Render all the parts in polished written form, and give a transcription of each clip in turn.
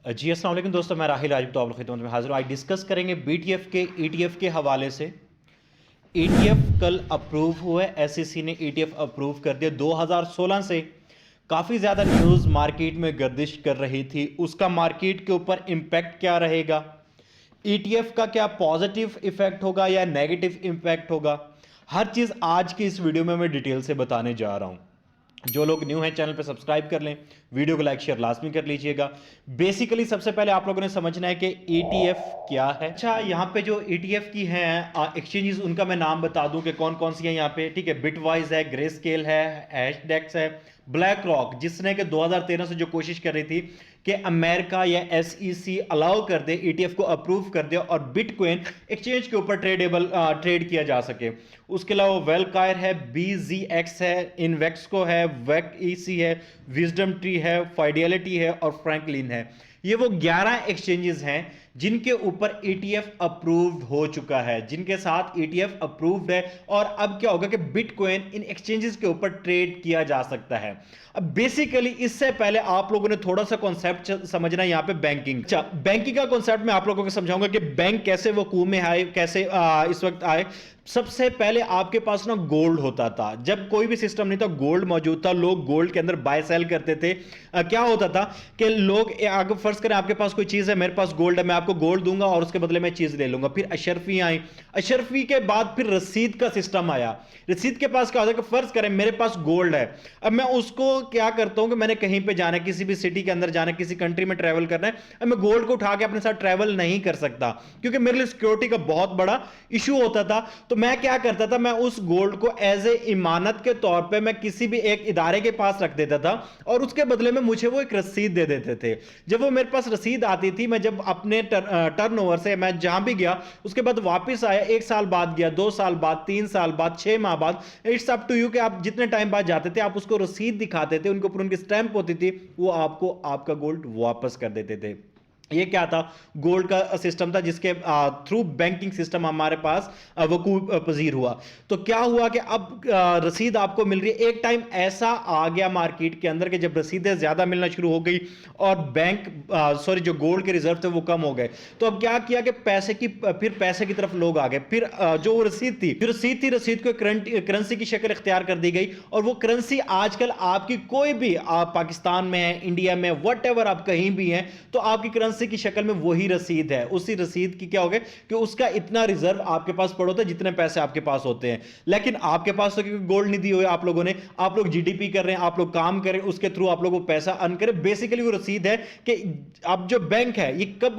जी अस्सलाम वालेकुम दोस्तों, मैं राहिल आज तो आप लोग खिदमत में हाजिर हूँ। आज डिस्कस करेंगे बीटीएफ के ईटीएफ के हवाले से। ईटीएफ कल अप्रूव हुआ है, एसईसी ने ईटीएफ अप्रूव कर दिया। 2016 से काफ़ी ज़्यादा न्यूज़ मार्केट में गर्दिश कर रही थी, उसका मार्केट के ऊपर इम्पैक्ट क्या रहेगा, ईटीएफ का क्या पॉजिटिव इफेक्ट होगा या नेगेटिव इम्पैक्ट होगा, हर चीज़ आज की इस वीडियो में मैं डिटेल से बताने जा रहा हूँ। जो लोग न्यू हैं चैनल पे सब्सक्राइब कर लें, वीडियो को लाइक शेयर लाजमी कर लीजिएगा। बेसिकली सबसे पहले आप लोगों ने समझना है कि ईटीएफ क्या है। अच्छा, यहाँ पे जो ईटीएफ की हैं एक्सचेंजेस, उनका मैं नाम बता दूं कि कौन कौन सी हैं यहाँ पे। ठीक है, बिटवाइज है, ग्रे स्केल है, हैशडेक्स है, ब्लैक रॉक, जिसने कि 2013 से जो कोशिश कर रही थी कि अमेरिका या एसईसी अलाउ कर दे, ईटीएफ को अप्रूव कर दे और बिटकॉइन एक्सचेंज के ऊपर ट्रेड किया जा सके। उसके अलावा वेलकायर है, बीजीएक्स है, इन्वेक्सको है, वेक ईसी है, विजडम ट्री है, फाइडियलिटी है और फ्रैंकलिन है। ये वो 11 एक्सचेंजेस हैं जिनके ऊपर ईटीएफ अप्रूव्ड हो चुका है, जिनके साथ ईटीएफ अप्रूव्ड है। और अब क्या होगा कि बिटकॉइन इन एक्सचेंजेस के ऊपर ट्रेड किया जा सकता है। अब बेसिकली इससे पहले आप लोगों ने थोड़ा सा कॉन्सेप्ट समझना यहां पे बैंकिंग। अच्छा, बैंकिंग का कॉन्सेप्ट मैं आप लोगों को समझाऊंगा कि बैंक कैसे वकूम में आए, कैसे इस वक्त आए। सबसे पहले आपके पास ना गोल्ड होता था, जब कोई भी सिस्टम नहीं था गोल्ड मौजूद था, लोग गोल्ड के अंदर बाय सेल करते थे। क्या होता था कि लोग अगर फर्ज करें आपके पास कोई चीज है, मेरे पास गोल्ड है, मैं आपको गोल्ड दूंगा और उसके बदले में चीज ले लूंगा। फिर अशरफी आई, अशरफी के बाद फिर रसीद का सिस्टम आया। रसीद के पास क्या होता है कि फर्ज करें मेरे पास गोल्ड है, अब मैं उसको क्या करता हूं कि मैंने कहीं पे जाना है, किसी भी सिटी के अंदर जाना है, किसी कंट्री में ट्रैवल करना है, अब मैं गोल्ड को उठा के अपने साथ ट्रैवल नहीं कर सकता क्योंकि मेरे लिए सिक्योरिटी का बहुत बड़ा इशू होता था। तो मैं क्या करता था, मैं उस गोल्ड को एज ए इमानत के तौर पे मैं किसी भी एक इदारे के पास रख देता था और उसके बदले में मुझे वो एक रसीद दे देते थे। जब वो मेरे पास रसीद आती थी, मैं जब अपने टर्नओवर से मैं जहां भी गया उसके बाद वापस आया, 1 साल बाद गया, 2 साल बाद, 3 साल बाद, 6 माह बाद, इट्स अप टू यू कि आप जितने टाइम बाद जाते थे आप उसको रसीद दिखाते थे, उनके ऊपर उनकी स्टैंप होती थी, वो आपको आपका गोल्ड वापस कर देते थे। ये क्या था, गोल्ड का सिस्टम था जिसके थ्रू बैंकिंग सिस्टम हमारे पास वकूफ पजीर हुआ। तो क्या हुआ कि अब रसीद आपको मिल रही है। एक टाइम ऐसा आ गया मार्केट के अंदर कि जब रसीदें ज्यादा मिलना शुरू हो गई और बैंक जो गोल्ड के रिजर्व थे वो कम हो गए, तो अब क्या किया कि पैसे की तरफ लोग आ गए। फिर जो रसीद थी रसीद को करेंसी की शक्ल इख्तियार कर दी गई और वो करेंसी आजकल आपकी कोई भी, आप पाकिस्तान में है, इंडिया में, वट एवर आप कहीं भी हैं, तो आपकी करेंसी की शक्ल में वही रसीद है। उसी रसीद की क्या हो गया कि उसका इतना रिजर्व आपके पास पड़ा होता है जितने पैसे आपके पास होते हैं। लेकिन आपके पास तो क्योंकि गोल्ड नहीं दी हुई आप लोगों ने, आप लोग जीडीपी कर रहे हैं, आप लोग काम करें, उसके थ्रू आप लोग वो पैसा अर्न करें। बेसिकली वो रसीद है कि अब जो बैंक है ये कब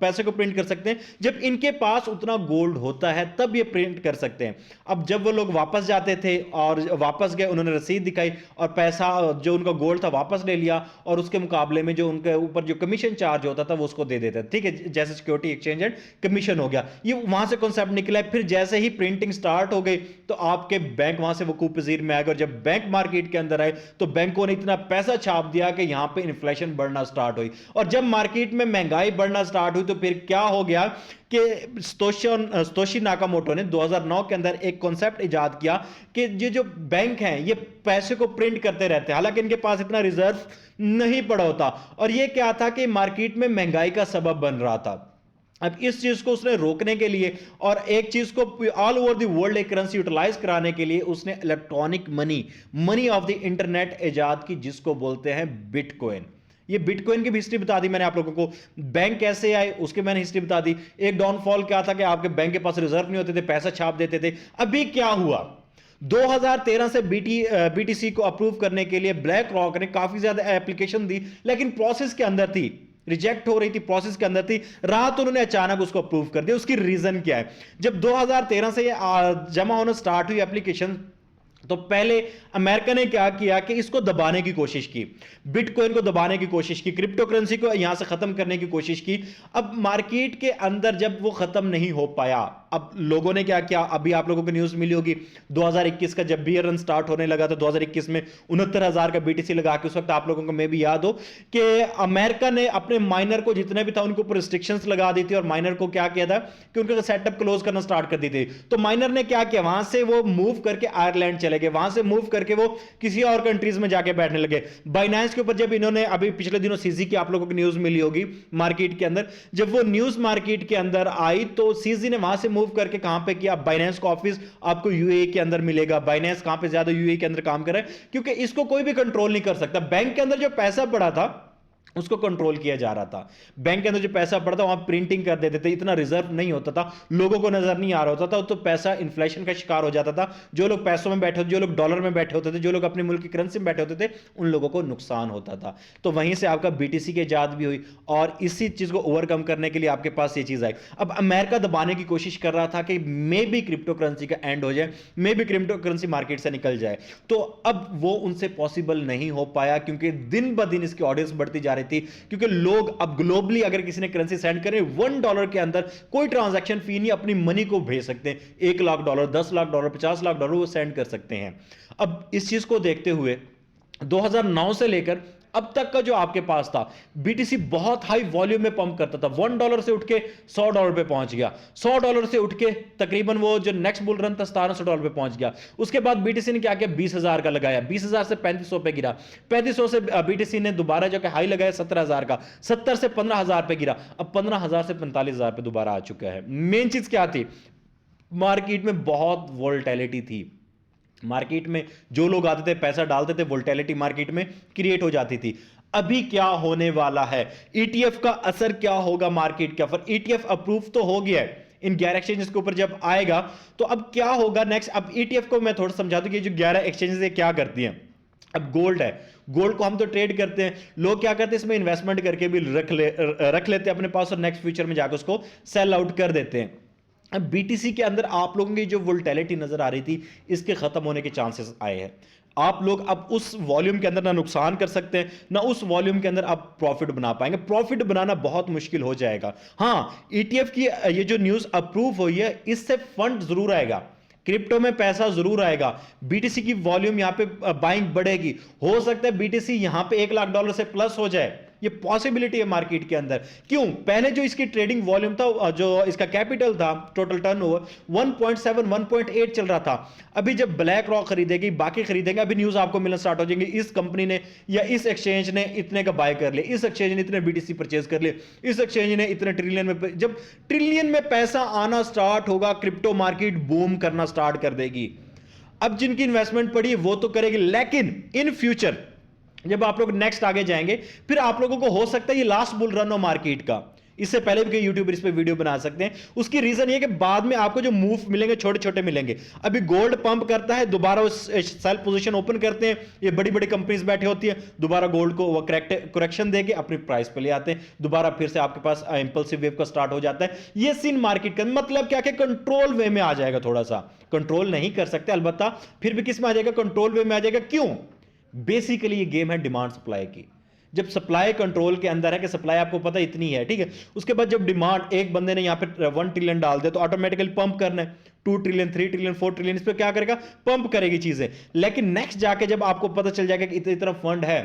पैसे को प्रिंट कर सकते हैं, जब इनके पास उतना गोल्ड होता है तब ये प्रिंट कर सकते हैं। अब जब वो लोग वापस जाते थे और वापस गए, उन्होंने रसीद दिखाई और पैसा जो उनका गोल्ड था वापस ले लिया और उसके मुकाबले में जो उनके ऊपर जो कमीशन चार्ज होता था वो उसको दे देता है। ठीक है, जैसे सिक्योरिटी एक्सचेंज एंड कमीशन हो गया, ये वहां से कॉन्सेप्ट निकला है। फिर जैसे ही प्रिंटिंग स्टार्ट हो गई तो आपके बैंक वहां से वकूफ पजीर में आएगा और जब बैंक मार्केट के अंदर आए तो बैंकों ने इतना पैसा छाप दिया कि यहां पे इन्फ्लेशन बढ़ना स्टार्ट हुई। और जब मार्केट में महंगाई बढ़ना स्टार्ट हुई तो फिर क्या हो गया कि सतोशी नाकामोटो ने 2009 के अंदर एक कॉन्सेप्ट इजाद किया कि ये जो बैंक हैं ये पैसे को प्रिंट करते रहते हैं, हालांकि इनके पास इतना रिजर्व नहीं पड़ा होता। और ये क्या था कि मार्केट में महंगाई का सबब बन रहा था। अब इस चीज को उसने रोकने के लिए और एक चीज को ऑल ओवर द वर्ल्ड एक करेंसी यूटिलाइज कराने के लिए उसने electronic money of the internet इजाद की, जिसको बोलते हैं बिटकॉइन। ये बिटकॉइन की भी हिस्ट्री बता दी मैंने आप लोगों को, बैंक कैसे आए उसकी मैंने हिस्ट्री बता दी। एक डाउनफॉल क्या था कि आपके बैंक के पास रिजर्व नहीं होते थे, पैसा छाप देते थे। अभी क्या हुआ, 2013 से बीटीसी को अप्रूव करने के लिए ब्लैक रॉक ने काफी ज्यादा एप्लीकेशन दी, लेकिन प्रोसेस के अंदर थी, रिजेक्ट हो रही थी, प्रोसेस के अंदर थी। रात उन्होंने अचानक उसको अप्रूव कर दिया। उसकी रीजन क्या है, जब 2013 से जमा होना स्टार्ट हुई एप्लीकेशन, तो पहले अमेरिका ने क्या किया कि इसको दबाने की कोशिश की, बिटकॉइन को दबाने की कोशिश की, क्रिप्टो करेंसी को यहां से खत्म करने की कोशिश की। अब मार्केट के अंदर जब वो खत्म नहीं हो पाया, अब लोगों ने क्या किया, अभी आप लोगों को न्यूज मिली होगी 2021 का जब बियर रन स्टार्ट होने लगा तो 2021 में 69,000 का बीटीसी लगा के, उस वक्त आप लोगों को मे भी याद हो कि अमेरिका ने अपने माइनर को जितने भी था उनके ऊपर रिस्ट्रिक्शंस लगा दी थी और माइनर को क्या किया था कि उनका सेटअप क्लोज करना स्टार्ट कर दी थी। तो माइनर ने क्या किया, वहां से वो मूव करके आयरलैंड चले गए, वहां से मूव करके वो किसी और कंट्रीज में जाके बैठने लगे। बाइनेंस के ऊपर जब इन्होंने अभी पिछले दिनों सीजी की आप लोगों को न्यूज मिली होगी मार्केट के अंदर, जब वो न्यूज मार्केट के अंदर आई तो सीजी ने वहां से मूव करके कहां पे किया, बाइनेंस का ऑफिस आपको यूएई के अंदर मिलेगा। बाइनेंस कहां पे ज्यादा यूएई के अंदर काम कर रहा है, क्योंकि इसको कोई भी कंट्रोल नहीं कर सकता। बैंक के अंदर जो पैसा पड़ा था उसको कंट्रोल किया जा रहा था। बैंक के अंदर जो पैसा पड़ता वहां प्रिंटिंग कर देते थे, इतना रिजर्व नहीं होता था, लोगों को नजर नहीं आ रहा होता था, तो पैसा इन्फ्लेशन का शिकार हो जाता था। जो लोग पैसों में बैठे होते, जो लोग डॉलर में बैठे होते थे, जो लोग अपने मुल्क की करेंसी में बैठे होते थे, उन लोगों को नुकसान होता था। तो वहीं से आपका बीटीसी की इजाद भी हुई और इसी चीज को ओवरकम करने के लिए आपके पास ये चीज आई। अब अमेरिका दबाने की कोशिश कर रहा था कि मे भी क्रिप्टो करेंसी का एंड हो जाए, मे भी क्रिप्टो करेंसी मार्केट से निकल जाए, तो अब वो उनसे पॉसिबल नहीं हो पाया, क्योंकि दिन ब दिन इसकी ऑडियंस बढ़ती जा रही थी। क्योंकि लोग अब ग्लोबली अगर किसी ने करेंसी सेंड करें $1 के अंदर कोई ट्रांजैक्शन फी नहीं, अपनी मनी को भेज सकते हैं। $1 लाख, $10 लाख, $50 लाख वो सेंड कर सकते हैं। अब इस चीज को देखते हुए 2009 से लेकर अब तक का जो आपके पास था, बीटीसी बहुत हाई वॉल्यूम में पंप करता था। $1 से उठ के $100 पे पहुंच गया, $100 से उठ के तकरीबन वो जो नेक्स्ट बुल रन था $1700 पे पहुंच गया। उसके बाद बीटीसी ने क्या किया, 20,000 का लगाया, 20,000 से 3500 पे गिरा, 3500 से बीटीसी ने दोबारा जो हाई लगाया 17,000 का, 70 से 15,000 पे गिरा, अब 15,000 से 45,000 पे दोबारा आ चुका है। मेन चीज क्या थी, मार्केट में बहुत वोलेटिलिटी थी। मार्केट में जो लोग आते थे पैसा डालते थे, वोलेटिलिटी मार्केट में क्रिएट हो जाती थी। अभी क्या होने वाला है, ईटीएफ का असर क्या होगा मार्केट के ऊपर। ईटीएफ अप्रूव तो हो गया है, इन 11 एक्सचेंजेस के ऊपर जब आएगा तो अब क्या होगा नेक्स्ट। अब ईटीएफ को मैं थोड़ा समझा दूं कि जो 11 एक्सचेंजेस क्या करती हैं। अब गोल्ड है, गोल्ड को हम तो ट्रेड करते हैं, लोग क्या करते हैं इसमें इन्वेस्टमेंट करके भी रख लेते हैं अपने पास और नेक्स्ट फ्यूचर में जाकर उसको सेल आउट कर देते हैं। अब बीटीसी के अंदर आप लोगों की जो वोलेटिलिटी नजर आ रही थी, इसके खत्म होने के चांसेस आए हैं। आप लोग अब उस वॉल्यूम के अंदर ना नुकसान कर सकते हैं, ना उस वॉल्यूम के अंदर आप प्रॉफिट बना पाएंगे। प्रॉफिट बनाना बहुत मुश्किल हो जाएगा। हाँ, ईटीएफ की ये जो न्यूज अप्रूव हुई है, इससे फंड जरूर आएगा, क्रिप्टो में पैसा जरूर आएगा, बीटीसी की वॉल्यूम यहां पे बाइंग बढ़ेगी। हो सकता है बीटीसी यहां पे $1 लाख से प्लस हो जाए, ये पॉसिबिलिटी है मार्केट के अंदर। क्यों, पहले जो इसकी ट्रेडिंग वॉल्यूम था, जो इसका कैपिटल था, टोटल टर्नओवर 1.7 1.8 चल रहा था। अभी जब ब्लैक रॉक खरीदेगी, बाकी खरीदेंगे, अभी न्यूज आपको मिलना स्टार्ट हो जाएंगे, इस कंपनी ने या इस एक्सचेंज ने इतने का बाय कर लिया, इस एक्सचेंज ने इतने बीटीसी परचेज कर लिए, इस एक्सचेंज ने इतने ट्रिलियन में। जब ट्रिलियन में पैसा आना स्टार्ट होगा, क्रिप्टो मार्केट बूम करना स्टार्ट कर देगी। अब जिनकी इन्वेस्टमेंट पड़ी है वो तो करेगी, लेकिन इन फ्यूचर जब आप लोग नेक्स्ट आगे जाएंगे, फिर आप लोगों को हो सकता है ये लास्ट बुल रन हो मार्केट का। इससे पहले भी कई यूट्यूबर इस पे वीडियो बना सकते हैं। उसकी रीजन ये कि बाद में आपको जो मूव मिलेंगे छोटे छोटे मिलेंगे। अभी गोल्ड पंप करता है, दोबारा सेल पोजीशन ओपन करते हैं, ये बड़ी बड़ी कंपनीज बैठी होती है, दोबारा गोल्ड को वो करेक्शन देके अपनी प्राइस पे ले आते हैं, दोबारा फिर से आपके पास इंपल्सिव वेव का स्टार्ट हो जाता है। ये सीन मार्केट का मतलब क्या कि कंट्रोल वे में आ जाएगा। थोड़ा सा कंट्रोल नहीं कर सकते, अलबत्ता फिर भी किस में आ जाएगा, कंट्रोल वे में आ जाएगा। क्यों, बेसिकली ये गेम है डिमांड सप्लाई की। जब सप्लाई कंट्रोल के अंदर है कि सप्लाई आपको पता इतनी है, ठीक है, उसके बाद जब डिमांड, एक बंदे ने यहां पे 1 ट्रिलियन डाल दिया तो ऑटोमेटिकली पंप करना है, 2 ट्रिलियन 3 ट्रिलियन 4 ट्रिलियन, इस पे क्या करेगा, पंप करेगी चीजें। लेकिन नेक्स्ट जाके जब आपको पता चल जाएगा कि इतनी तरफ फंड है,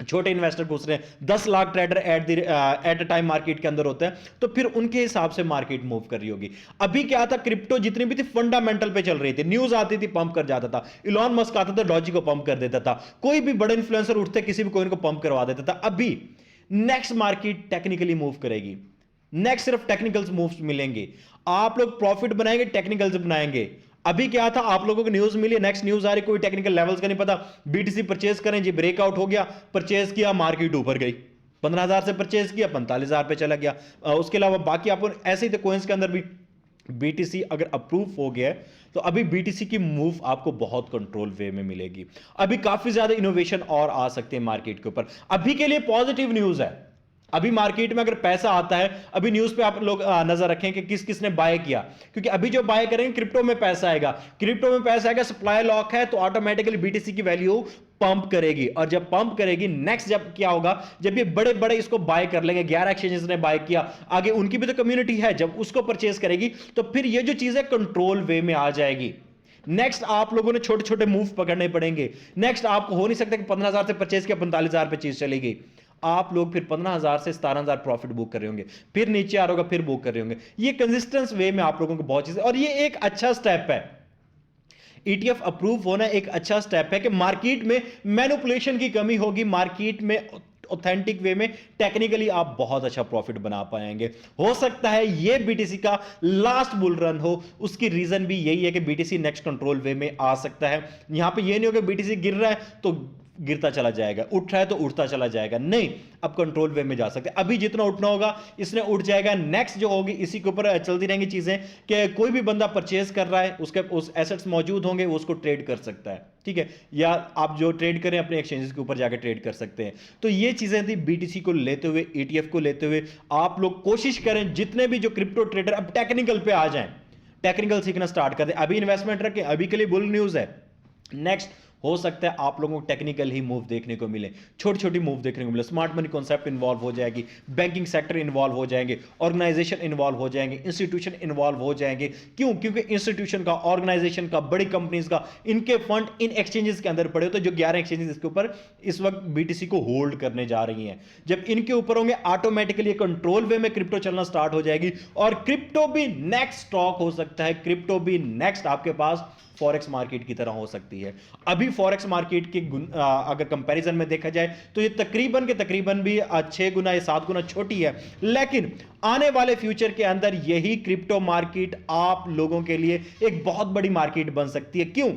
छोटे इन्वेस्टर घुस रहे हैं, 10 lakh trader at a time market के अंदर होते हैं, तो फिर उनके हिसाब से मार्केट मूव कर रही होगी। अभी क्या था, क्रिप्टो जितनी भी थी फंडामेंटल पे चल रही थी, न्यूज आती थी पंप कर जाता था, इलॉन मस्क आता था डॉजी को पंप कर देता था, कोई भी बड़े इन्फ्लुएंसर उठते किसी भी कोइन को पंप करवा देता था। अभी नेक्स्ट मार्केट टेक्निकली मूव करेगी, नेक्स्ट सिर्फ टेक्निकल्स मूव्स मिलेंगे, आप लोग प्रॉफिट बनाएंगे, टेक्निकल्स बनाएंगे। अभी क्या था, आप लोगों को न्यूज मिली, नेक्स्ट न्यूज आ रही, कोई टेक्निकल लेवल्स का नहीं पता, बीटीसी परचेज करें जी, ब्रेकआउट हो गया, परचेज किया, मार्केट ऊपर गई, 15,000 से परचेज किया, 45,000 पे चला गया। उसके अलावा बाकी आपको ऐसे ही थे कोइंस के अंदर भी। बीटीसी अगर अप्रूव हो गया तो अभी बीटीसी की मूव आपको बहुत कंट्रोल वे में मिलेगी। अभी काफी ज्यादा इनोवेशन और आ सकते हैं मार्केट के ऊपर। अभी के लिए पॉजिटिव न्यूज है, अभी मार्केट में अगर पैसा आता है, अभी न्यूज पे आप लोग नजर रखें कि किस किसने बाय किया, क्योंकि अभी जो बाय करेंगे क्रिप्टो में पैसा आएगा, क्रिप्टो में पैसा आएगा, सप्लाई लॉक है, तो ऑटोमेटिकली बीटीसी की वैल्यू पंप करेगी। और जब पंप करेगी, नेक्स्ट जब क्या होगा, जब ये बड़े बड़े इसको बाय कर लेंगे, 11 एक्सचेंजेस ने बाय किया, आगे उनकी भी तो कम्युनिटी है, जब उसको परचेज करेगी तो फिर ये जो चीज है कंट्रोल वे में आ जाएगी। नेक्स्ट आप लोगों ने छोटे छोटे मूव पकड़ने पड़ेंगे। नेक्स्ट आपको हो नहीं सकता कि 15,000 से परचेज किया 45,000 पे चीज चलेगी, आप लोग फिर 15,000 से 17,000 प्रॉफिट बुक कर रहे होंगे, फिर नीचे आ रहा होगा, फिर बुक कर रहे होंगे। ये कंसिस्टेंस वे में आप लोगों को बहुत चीजें, और ये एक अच्छा स्टेप है। ईटीएफ अप्रूव होना एक अच्छा स्टेप है कि मार्केट में मैनिपुलेशन की कमी होगी, मार्केट में ऑथेंटिक वे में टेक्निकली आप बहुत अच्छा प्रॉफिट बना पाएंगे। हो सकता है ये बीटीसी का लास्ट बुल रन हो, उसकी रीजन भी यही है कि बीटीसी नेक्स्ट कंट्रोल वे में आ सकता है। यहां पे ये नहीं हो कि बीटीसी गिर रहा है तो गिरता चला जाएगा, उठ रहा है तो उठता चला जाएगा, नहीं, अब कंट्रोल वे में जा सकते हैं। अभी जितना उठना होगा इसने उठ जाएगा, नेक्स्ट जो होगी इसी के ऊपर चलती रहेंगी चीजें कि कोई भी बंदा परचेज कर रहा है, उसके उस एसेट्स मौजूद होंगे, वो उसको ट्रेड कर सकता है, ठीक है, या आप जो ट्रेड करें अपने एक्सचेंजेस के ऊपर जाकर ट्रेड कर सकते हैं। तो ये चीजें थी बीटीसी को लेते हुए, ईटीएफ को लेते हुए। आप लोग कोशिश करें जितने भी जो क्रिप्टो ट्रेडर अब टेक्निकल पे आ जाएं, टेक्निकल सीखना स्टार्ट कर दें। अभी इन्वेस्टमेंट रखें, अभी के लिए बुल न्यूज है। नेक्स्ट हो सकता है आप लोगों को टेक्निकल ही मूव देखने को मिले, छोटी छोटी मूव देखने को मिले, स्मार्ट मनी कॉन्सेप्ट इन्वॉल्व हो जाएगी, बैंकिंग सेक्टर इन्वॉल्व हो जाएंगे, ऑर्गेनाइजेशन इन्वॉल्व हो जाएंगे, इंस्टीट्यूशन इन्वॉल्व हो जाएंगे। क्यों? क्योंकि इंस्टीट्यूशन का, ऑर्गेनाइजेशन का, बड़ी कंपनीज का, इनके फंड इन एक्सचेंजेस के अंदर पड़े, तो जो 11 एक्सचेंजेस इसके ऊपर इस वक्त बीटीसी को होल्ड करने जा रही हैं, जब इनके ऊपर होंगे ऑटोमेटिकली कंट्रोल वे में क्रिप्टो चलना स्टार्ट हो जाएगी और क्रिप्टो भी नेक्स्ट स्टॉक हो सकता है, क्रिप्टो भी नेक्स्ट आपके पास फॉरेक्स मार्केट की तरह हो सकती है। अभी फॉरेक्स मार्केट के अगर कंपैरिजन में देखा जाए तो ये तकरीबन के तकरीबन भी 6 गुना या 7 गुना छोटी है, लेकिन आने वाले फ्यूचर के अंदर यही क्रिप्टो मार्केट आप लोगों के लिए एक बहुत बड़ी मार्केट बन सकती है। क्यों?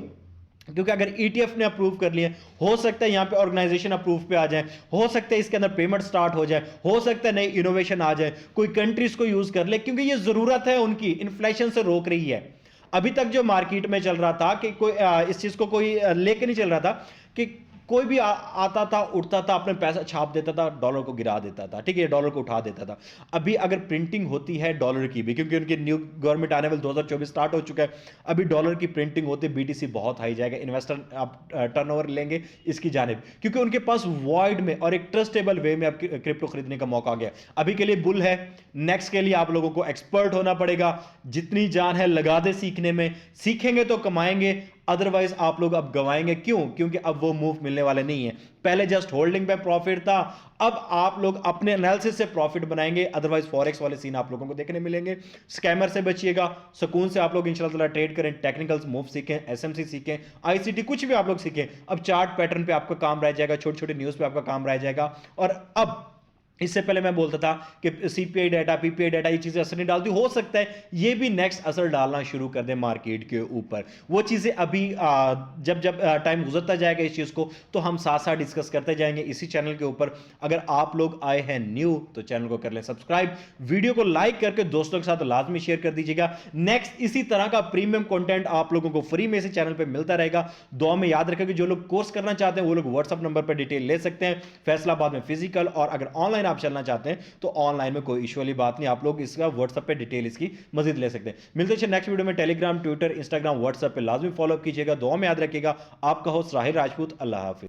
क्योंकि अगर ईटीएफ ने अप्रूव कर लिए, हो सकता है यहां पे ऑर्गेनाइजेशन अप्रूव पे आ जाए, हो सकता है इसके अंदर पेमेंट स्टार्ट हो जाए, हो सकता है नई इनोवेशन आ जाए, कोई कंट्रीज को यूज कर ले, क्योंकि ये जरूरत है उनकी, इन्फ्लेशन से रोक रही है। अभी तक जो मार्केट में चल रहा था कि कोई इस चीज को कोई लेके नहीं चल रहा था कि कोई भी आता था, उठता था, अपने पैसा छाप देता था, डॉलर को गिरा देता था, ठीक है, डॉलर को उठा देता था। अभी अगर प्रिंटिंग होती है डॉलर की भी, क्योंकि उनकी न्यू गवर्नमेंट आने वाली 2024 स्टार्ट हो चुका है, अभी डॉलर की प्रिंटिंग होती है, बीटीसी बहुत हाई जाएगा, इन्वेस्टर आप टर्नओवर लेंगे इसकी जानिब, क्योंकि उनके पास वॉइड में और एक ट्रस्टेबल वे में अब क्रिप्टो खरीदने का मौका आ गया। अभी के लिए बुल है, नेक्स्ट के लिए आप लोगों को एक्सपर्ट होना पड़ेगा, जितनी जान है लगा दे सीखने में, सीखेंगे तो कमाएंगे, अदरवाइज आप लोग अब गवाएंगे। क्यों? क्योंकि अब वो मूव मिलने वाले नहीं है। पहले जस्ट होल्डिंग पे प्रॉफिट था, अब आप लोग अपने एनालिसिस से प्रॉफिट बनाएंगे, अदरवाइज फॉरेक्स वाले सीन आप लोगों को देखने मिलेंगे। स्कैमर से बचिएगा, सुकून से आप लोग इंशाल्लाह ट्रेड करें, टेक्निकल्स मूव सीखें, एसएमसी सीखें, आईसीटी कुछ भी आप लोग सीखें। अब चार्ट पैटर्न पे आपका काम रह जाएगा, छोटे छोटे न्यूज पे आपका काम रह जाएगा। और अब इससे पहले मैं बोलता था कि सीपीआई डाटा, पीपीआई डाटा, ये चीजें असर नहीं डालती, हो सकता है ये भी नेक्स्ट असर डालना शुरू कर दे मार्केट के ऊपर। वो चीजें अभी जब जब टाइम गुजरता जाएगा इस चीज को तो हम साथ साथ डिस्कस करते जाएंगे इसी चैनल के ऊपर। अगर आप लोग आए हैं न्यू तो चैनल को कर लें सब्सक्राइब, वीडियो को लाइक करके दोस्तों के साथ लाजमी शेयर कर दीजिएगा। नेक्स्ट इसी तरह का प्रीमियम कंटेंट आप लोगों को फ्री में इसी चैनल पे मिलता रहेगा। दुआ में याद रखें कि जो लोग कोर्स करना चाहते हैं वो लोग व्हाट्सएप नंबर पर डिटेल ले सकते हैं, फैसलाबाद में फिजिकल, और अगर ऑनलाइन आप चलना चाहते हैं तो ऑनलाइन में कोई इशू वाली बात नहीं, आप लोग इसका व्हाट्सएप पे डिटेल इसकी मजीद ले सकते हैं। मिलते हैं नेक्स्ट वीडियो में। टेलीग्राम, ट्विटर, इंस्टाग्राम, व्हाट्सएप पे लाजमी फॉलो कीजिएगा। दुआ में याद रखिएगा। आपका होस्ट राहिल राजपूत। अल्लाह हाफिज।